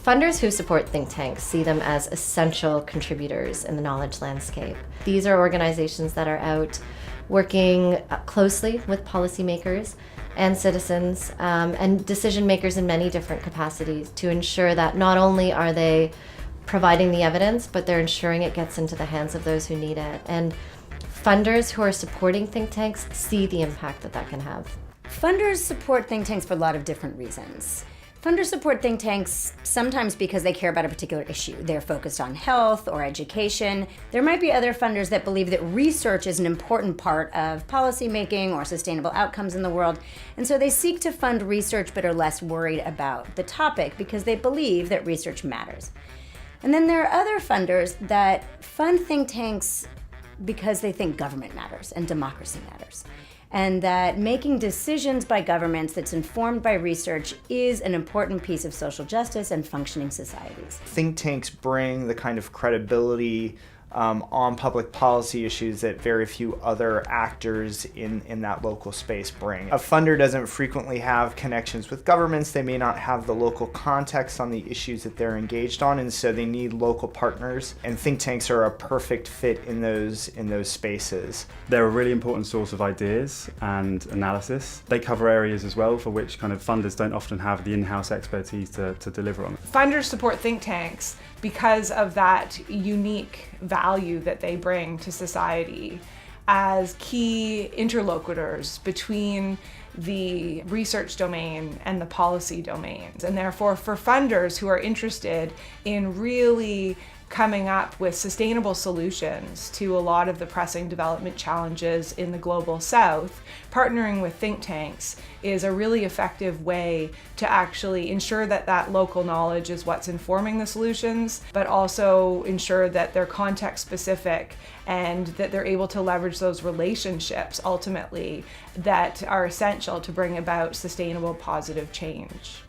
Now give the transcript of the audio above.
Funders who support think tanks see them as essential contributors in the knowledge landscape. These are organizations that are out working closely with policymakers and citizens and decision makers in many different capacities to ensure that not only are they providing the evidence, but they're ensuring it gets into the hands of those who need it. And funders who are supporting think tanks see the impact that that can have. Funders support think tanks for a lot of different reasons. Funders support think tanks sometimes because they care about a particular issue. They're focused on health or education. There might be other funders that believe that research is an important part of policymaking or sustainable outcomes in the world, and so they seek to fund research but are less worried about the topic because they believe that research matters. And then there are other funders that fund think tanks because they think government matters and democracy matters, and that making decisions by governments that's informed by research is an important piece of social justice and functioning societies. Think tanks bring the kind of credibility on public policy issues that very few other actors in that local space bring. A funder doesn't frequently have connections with governments. They may not have the local context on the issues that they're engaged on, and so they need local partners, and think tanks are a perfect fit in those spaces. They're a really important source of ideas and analysis. They cover areas as well for which kind of funders don't often have the in-house expertise to deliver on. Funders support think tanks because of that unique value that they bring to society as key interlocutors between the research domain and the policy domains. And therefore, for funders who are interested in really coming up with sustainable solutions to a lot of the pressing development challenges in the global south, partnering with think tanks is a really effective way to actually ensure that that local knowledge is what's informing the solutions, but also ensure that they're context specific and that they're able to leverage those relationships ultimately that are essential to bring about sustainable positive change.